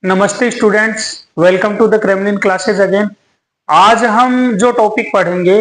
नमस्ते students, welcome to the Kremlin classes again. आज हम जो टॉपिक पढ़ेंगे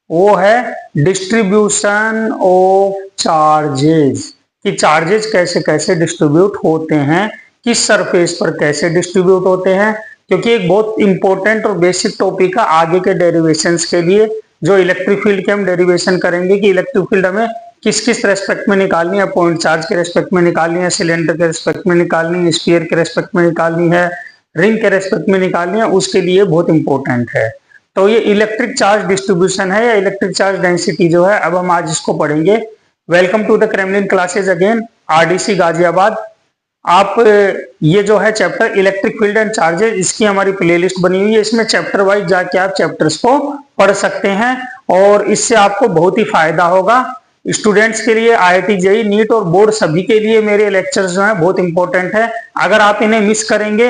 वो है डिस्ट्रीब्यूशन ऑफ चार्जेस, कि चार्जेस कैसे कैसे डिस्ट्रीब्यूट होते हैं, किस सरफेस पर कैसे डिस्ट्रीब्यूट होते हैं। क्योंकि एक बहुत इंपॉर्टेंट और बेसिक टॉपिक है आगे के डेरिवेशंस के लिए, जो इलेक्ट्रिक फील्ड के हम डेरिवेशन करेंगे कि इलेक्ट्रिक फील्ड हमें किस किस रेस्पेक्ट में निकालनी है, पॉइंट चार्ज के रेस्पेक्ट में निकालनी है, सिलेंडर के रेस्पेक्ट में निकालनी है, स्फीयर के रेस्पेक्ट में निकालनी है, रिंग के रेस्पेक्ट में निकालनी है, उसके लिए बहुत इंपॉर्टेंट है। तो ये इलेक्ट्रिक चार्ज डिस्ट्रीब्यूशन है या इलेक्ट्रिक चार्ज डेंसिटी जो है, अब हम आज इसको पढ़ेंगे। Welcome to the Kremlin classes again, RDC Ghaziabad. आप ये जो है chapter electric field and charges, इसकी हमारी प्लेलिस्ट बनी हुई है, इसमें चैप्टर वाइज जाके आप चैप्टर्स को पढ़ सकते हैं और इससे आपको बहुत ही फायदा होगा। स्टूडेंट्स के लिए, आईआईटी जेईई नीट और बोर्ड सभी के लिए मेरे लेक्चर्स जो हैं बहुत इंपॉर्टेंट है। अगर आप इन्हें मिस करेंगे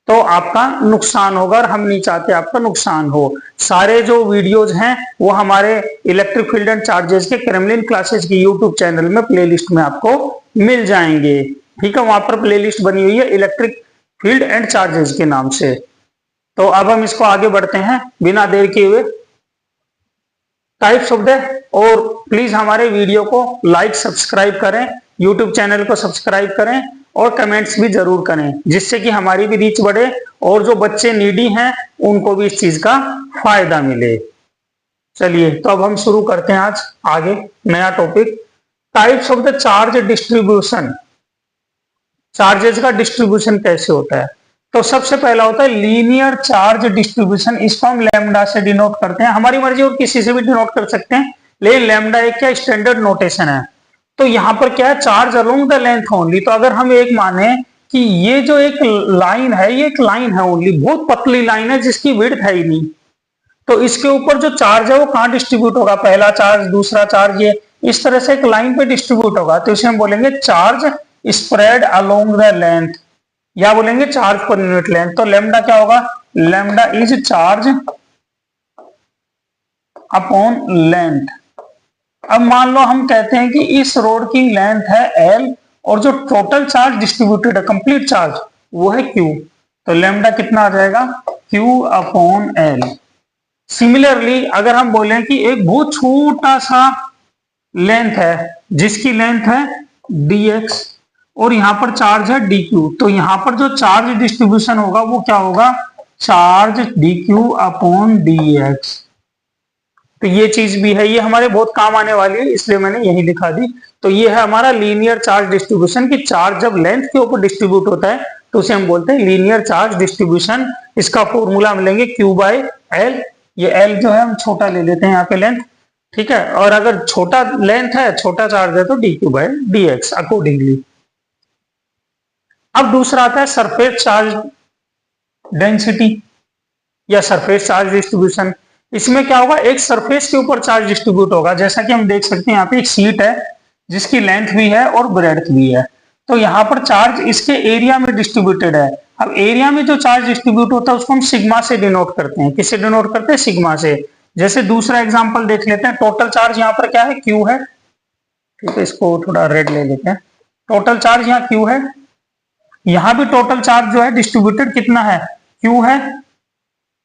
तो आपका नुकसान होगा और हम नहीं चाहते आपका नुकसान हो। सारे जो वीडियोज हैं वो हमारे इलेक्ट्रिक फील्ड एंड चार्जेस के क्रेमलिन क्लासेस की यूट्यूब चैनल में प्लेलिस्ट में आपको मिल जाएंगे। ठीक है, वहां पर प्लेलिस्ट बनी हुई है इलेक्ट्रिक फील्ड एंड चार्जेस के नाम से। तो अब हम इसको आगे बढ़ते हैं बिना देर किए हुए। टाइप्स ऑफ द, और प्लीज हमारे वीडियो को लाइक सब्सक्राइब करें, यूट्यूब चैनल को सब्सक्राइब करें और कमेंट्स भी जरूर करें, जिससे कि हमारी भी रीच बढ़े और जो बच्चे नीडी हैं उनको भी इस चीज का फायदा मिले। चलिए, तो अब हम शुरू करते हैं आज आगे नया topic, types of the charge distribution. Charges का डिस्ट्रीब्यूशन कैसे होता है? तो सबसे पहला होता है लीनियर चार्ज डिस्ट्रीब्यूशन। इसको हम लैम्डा से डिनोट करते हैं, हमारी मर्जी और किसी से भी डिनोट कर सकते हैं, लेकिन लैम्डा एक क्या स्टैंडर्ड नोटेशन है। तो यहां पर क्या है, charge along the length only. तो अगर हम एक माने कि ये जो एक लाइन है, ये एक लाइन है ओनली, बहुत पतली लाइन है जिसकी विड्थ है ही नहीं, तो इसके ऊपर जो चार्ज है वो कहां डिस्ट्रीब्यूट होगा? पहला चार्ज, दूसरा चार्ज, ये इस तरह से एक लाइन पे डिस्ट्रीब्यूट होगा। तो इसे हम बोलेंगे charge spread along the length, या बोलेंगे चार्ज पर यूनिट लेंथ। तो लेमडा क्या होगा? Lambda is charge upon length. अब मान लो हम कहते हैं कि इस रोड की लेंथ है L और जो टोटल चार्ज डिस्ट्रीब्यूटेड है, कंप्लीट चार्ज, वो है Q। तो लेमडा कितना आ जाएगा? Q upon L। सिमिलरली अगर हम बोलें कि एक बहुत छोटा सा लेंथ है जिसकी लेंथ है dx और यहां पर चार्ज है dq, तो यहां पर जो चार्ज डिस्ट्रीब्यूशन होगा वो क्या होगा? Charge dq upon dx। तो ये चीज भी है, ये हमारे बहुत काम आने वाली है, इसलिए मैंने यही दिखा दी। तो ये है हमारा लीनियर चार्ज डिस्ट्रीब्यूशन, कि चार्ज जब लेंथ के ऊपर डिस्ट्रीब्यूट होता है तो उसे हम बोलते हैं लीनियर चार्ज डिस्ट्रीब्यूशन। इसका फॉर्मूला हम लेंगे Q बाय L। ये L जो है हम छोटा ले लेते हैं यहाँ पे लेंथ, ठीक है, और अगर छोटा लेंथ है, छोटा चार्ज है, तो dq बाय dx अकॉर्डिंगली। अब दूसरा आता है सरफेस चार्ज डेंसिटी या सरफेस चार्ज डिस्ट्रीब्यूशन। इसमें क्या होगा? एक सरफेस के ऊपर चार्ज डिस्ट्रीब्यूट होगा, जैसा कि हम देख सकते हैं यहाँ पे एक शीट है जिसकी लेंथ भी है और ब्रेड्थ भी है। तो यहाँ पर चार्ज इसके एरिया में डिस्ट्रीब्यूटेड है। अब एरिया में जो चार्ज डिस्ट्रीब्यूट होता है उसको हम सिग्मा से डिनोट करते हैं। किससे डिनोट करते हैं? सिग्मा से। जैसे दूसरा एग्जांपल देख लेते हैं, टोटल चार्ज यहाँ पर क्या है? Q है, ठीक है, इसको थोड़ा रेड ले लेते हैं। टोटल चार्ज यहाँ Q है, यहां भी टोटल चार्ज जो है डिस्ट्रीब्यूटेड कितना है? Q है,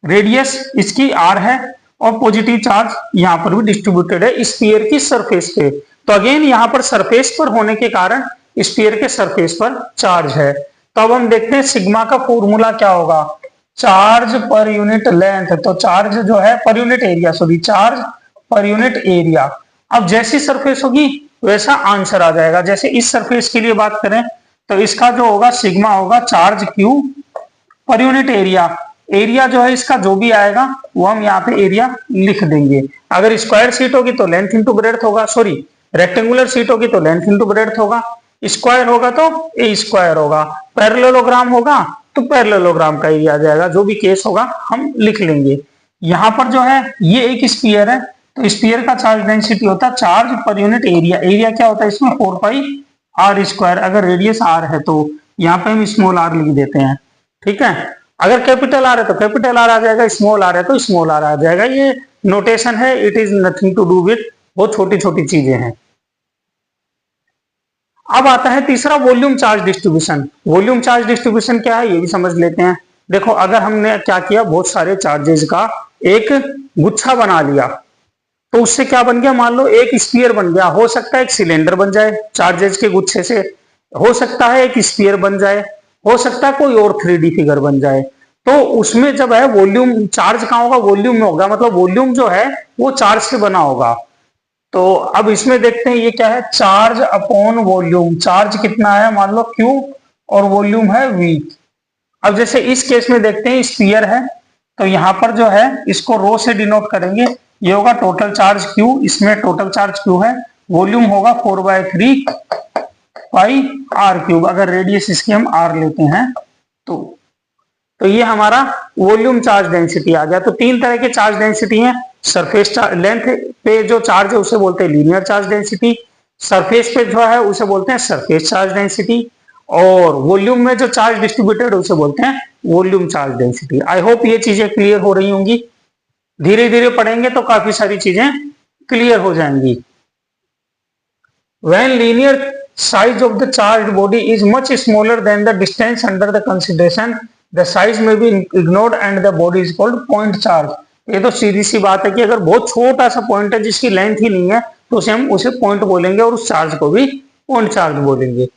रेडियस इसकी R है और पॉजिटिव चार्ज यहां पर भी डिस्ट्रीब्यूटेड है स्फीयर की सरफेस पे। तो अगेन यहां पर सरफेस पर होने के कारण स्फीयर के सरफेस पर चार्ज है। तो अब हम देखते हैं सिग्मा का फॉर्मूला क्या होगा? चार्ज पर यूनिट लेंथ, तो चार्ज जो है per unit area, sorry, charge per unit area. अब जैसी सरफेस होगी वैसा आंसर आ जाएगा। जैसे इस सरफेस के लिए बात करें तो इसका जो होगा सिग्मा होगा charge Q per unit area. Area जो है इसका जो भी आएगा वो हम यहाँ पे एरिया लिख देंगे। अगर स्क्वायर शीट होगी तो लेंथ इंटू ब्रेड्थ होगा, सॉरी, रेक्टेंगुलर शीट होगी तो लेंथ इंटू ब्रेड्थ होगा, स्क्वायर होगा तो ए स्क्वायर होगा, पैरेललोग्राम होगा तो पैरेललोग्राम का एरिया आ जाएगा। जो भी केस होगा हम लिख लेंगे। यहाँ पर जो है ये एक स्फीयर है, तो स्फीयर का चार्ज डेंसिटी होता है charge per unit area. Area क्या होता है इसमें? 4 पाई आर स्क्वायर। अगर रेडियस आर है तो यहाँ पे हम स्मॉल आर लिख देते हैं, ठीक है। अगर कैपिटल आर है तो कैपिटल आर आ जाएगा, स्मॉल आर है तो स्मॉल आर आ जाएगा। ये नोटेशन है, it is nothing to do with, बहुत छोटी छोटी चीजें हैं। अब आता है तीसरा volume charge distribution. Volume charge distribution क्या है ये भी समझ लेते हैं। देखो अगर हमने क्या किया, बहुत सारे चार्जेस का एक गुच्छा बना लिया, तो उससे क्या बन गया, मान लो एक स्फीयर बन गया। हो सकता है एक सिलेंडर बन जाए चार्जेस के गुच्छे से, हो सकता है एक स्फीयर बन जाए, हो सकता है कोई और 3D फिगर बन जाए। तो उसमें जब है वॉल्यूम चार्ज कहाँ होगा, वॉल्यूम में होगा, मतलब वॉल्यूम जो है वो चार्ज से बना होगा। तो अब इसमें देखते हैं ये क्या है, चार्ज अपॉन वॉल्यूम। चार्ज कितना है, मान लो Q और वॉल्यूम है V। अब जैसे इस केस में देखते हैं स्फीयर है, तो यहां पर जो है इसको रो से डिनोट करेंगे। ये होगा टोटल चार्ज Q, इसमें टोटल चार्ज Q है। वॉल्यूम होगा 4/3 पाई आर क्यूब, अगर रेडियस इसकी हम R लेते हैं तो। ये हमारा वॉल्यूम चार्ज डेंसिटी आ गया। तो तीन तरह के चार्ज डेंसिटी हैं। सरफेस लेंथ पे जो चार्ज है उसे बोलते हैं लीनियर चार्ज डेंसिटी, सरफेस पे जो है उसे बोलते हैं सरफेस चार्ज डेंसिटी, और वॉल्यूम में जो चार्ज डिस्ट्रीब्यूटेड उसे बोलते हैं volume charge density. I hope ये चीजें क्लियर हो रही होंगी। धीरे धीरे पढ़ेंगे तो काफी सारी चीजें क्लियर हो जाएंगी। When linear size of the charged body is much smaller than the distance under the consideration, the size may be ignored and the body is called point charge। ये तो सीधी सी बात है कि अगर बहुत छोटा सा पॉइंट है जिसकी लेंथ ही नहीं है तो उसे पॉइंट बोलेंगे और उस चार्ज को भी पॉइंट चार्ज बोलेंगे।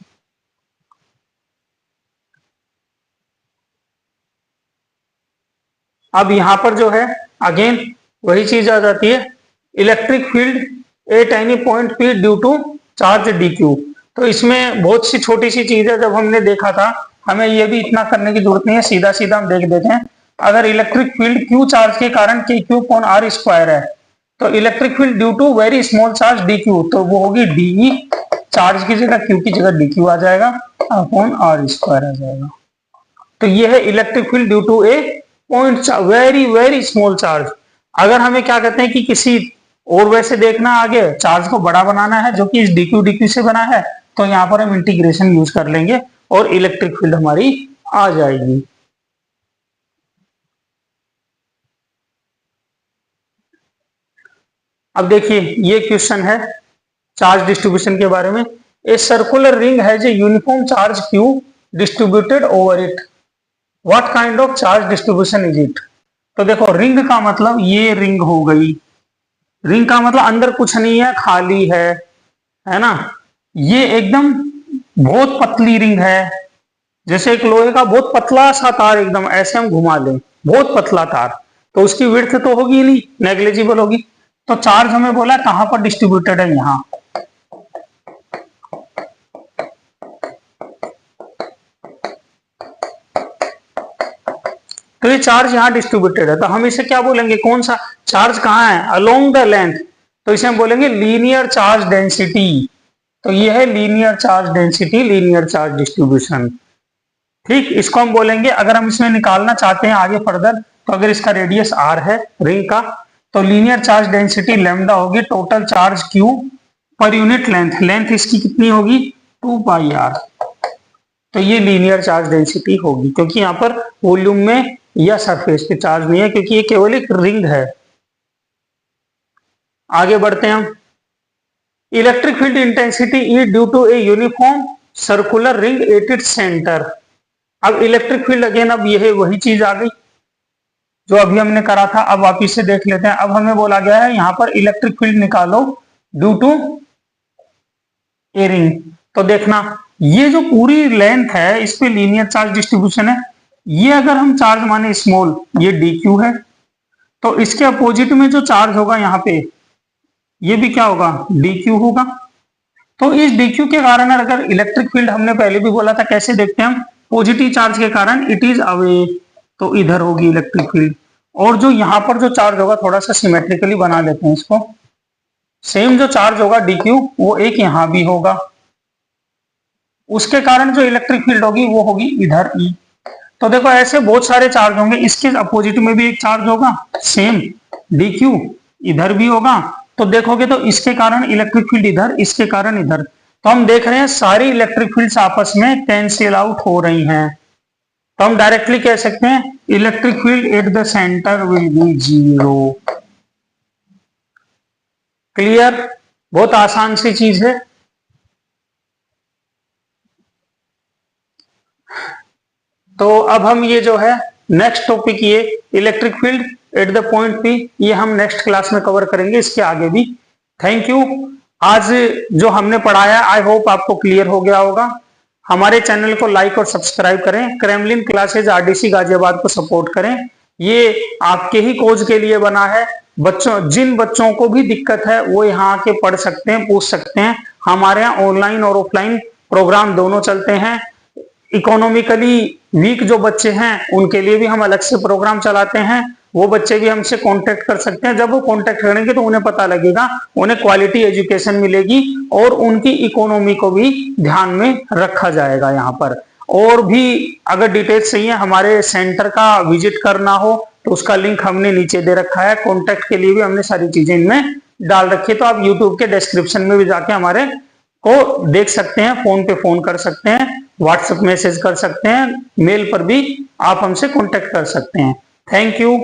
अब यहां पर जो है अगेन वही चीज आ जाती है, electric field at any point P due to charge dq। तो इसमें बहुत सी छोटी सी चीज है, जब हमने देखा था हमें ये भी इतना करने की जरूरत नहीं है, सीधा सीधा हम देख देते हैं। अगर इलेक्ट्रिक फील्ड q चार्ज के कारण q/r² है, तो electric field due to very small charge dq, तो वो होगी de, चार्ज की जगह q की जगह dq आ जाएगा, अपॉन r² आ जाएगा। तो ये है electric field due to a point very very small charge. अगर हमें क्या कहते हैं कि किसी और वैसे देखना आगे चार्ज को बड़ा बनाना है जो कि इस dq से बना है, तो यहां पर हम इंटीग्रेशन यूज कर लेंगे और इलेक्ट्रिक फील्ड हमारी आ जाएगी। अब देखिए ये क्वेश्चन है चार्ज डिस्ट्रीब्यूशन के बारे में। A circular ring has a uniform charge q distributed over it, what kind of charge distribution is it. तो देखो रिंग का मतलब ये रिंग हो गई, रिंग का मतलब अंदर कुछ नहीं है, खाली है ना। ये एकदम बहुत पतली रिंग है, जैसे एक लोहे का बहुत पतला सा तार एकदम ऐसे हम घुमा लें, बहुत पतला तार, तो उसकी विड्थ तो होगी ही नहीं, नेग्लिजिबल होगी। तो चार्ज हमें बोला कहां पर डिस्ट्रीब्यूटेड है, यहां। तो ये चार्ज यहां डिस्ट्रीब्यूटेड है, तो हम इसे क्या बोलेंगे, कौन सा चार्ज कहां है, अलोंग द लेंथ, तो इसे हम बोलेंगे लीनियर चार्ज डेंसिटी। तो ये है linear charge density, linear charge distribution. ठीक, इसको हम बोलेंगे, अगर हम इसमें निकालना चाहते हैं आगे फर्दर, तो अगर इसका रेडियस r है रिंग का, तो लीनियर चार्ज डेंसिटी लैम्डा होगी total charge q per unit length, length इसकी कितनी होगी 2πr। तो ये लीनियर चार्ज डेंसिटी होगी, क्योंकि यहाँ पर वॉल्यूम में या सरफेस पे चार्ज नहीं है, क्योंकि ये केवल एक रिंग है। आगे बढ़ते हैं हम। Electric field intensity E due to a uniform circular ring at its centre. अब इलेक्ट्रिक फील्ड अगेन, अब यह वही चीज आ गई जो अभी हमने करा था, अब वापिस से देख लेते हैं। अब हमें बोला गया है यहां पर इलेक्ट्रिक फील्ड निकालो ड्यू टू ए रिंग। तो देखना ये जो पूरी लेंथ है इस पे लीनियर चार्ज डिस्ट्रीब्यूशन है। ये अगर हम चार्ज माने स्मॉल, ये dq है, तो इसके अपोजिट में जो चार्ज होगा यहाँ पे, ये भी क्या होगा dq होगा। तो इस dq के कारण अगर इलेक्ट्रिक फील्ड, हमने पहले भी बोला था कैसे देखते हैं हम, पॉजिटिव चार्ज के कारण इट इज अवे, तो इधर होगी इलेक्ट्रिक फील्ड। और जो यहाँ पर जो चार्ज होगा, थोड़ा सा सिमेट्रिकली बना देते हैं इसको, सेम जो चार्ज होगा dq वो एक यहां भी होगा, उसके कारण जो इलेक्ट्रिक फील्ड होगी वो होगी इधर E। तो देखो ऐसे बहुत सारे चार्ज होंगे, इसके अपोजिट में भी एक चार्ज होगा सेम dq, इधर भी होगा। तो देखोगे तो इसके कारण इलेक्ट्रिक फील्ड इधर, इसके कारण इधर। तो हम देख रहे हैं सारी इलेक्ट्रिक फील्ड्स आपस में कैंसिल आउट हो रही हैं। तो हम डायरेक्टली कह सकते हैं electric field at the centre will be 0। Clear, बहुत आसान सी चीज है। तो अब हम ये जो है नेक्स्ट टॉपिक ये electric field at the point P, ये हम नेक्स्ट क्लास में कवर करेंगे, इसके आगे भी। Thank you. आज जो हमने पढ़ाया आई होप आपको क्लियर हो गया होगा। हमारे चैनल को लाइक और सब्सक्राइब करें, क्रेमलिन क्लासेज आरडीसी गाजियाबाद को सपोर्ट करें। ये आपके ही कोच के लिए बना है। जिन बच्चों को भी दिक्कत है वो यहाँ आके पढ़ सकते हैं, पूछ सकते हैं। हमारे यहाँ ऑनलाइन और ऑफलाइन प्रोग्राम दोनों चलते हैं। इकोनॉमिकली वीक जो बच्चे हैं उनके लिए भी हम अलग से प्रोग्राम चलाते हैं। वो बच्चे भी हमसे कांटेक्ट कर सकते हैं। जब वो कांटेक्ट करेंगे तो उन्हें पता लगेगा, उन्हें क्वालिटी एजुकेशन मिलेगी और उनकी इकोनॉमी को भी ध्यान में रखा जाएगा यहाँ पर। और भी अगर डिटेल्स चाहिए, हमारे सेंटर का विजिट करना हो तो उसका लिंक हमने नीचे दे रखा है। कॉन्टेक्ट के लिए भी हमने सारी चीजें इनमें डाल रखी है, तो आप यूट्यूब के डिस्क्रिप्शन में भी जाके हमारे को देख सकते हैं। फोन पे फोन कर सकते हैं, व्हाट्सएप मैसेज कर सकते हैं, मेल पर भी आप हमसे कांटेक्ट कर सकते हैं। Thank you.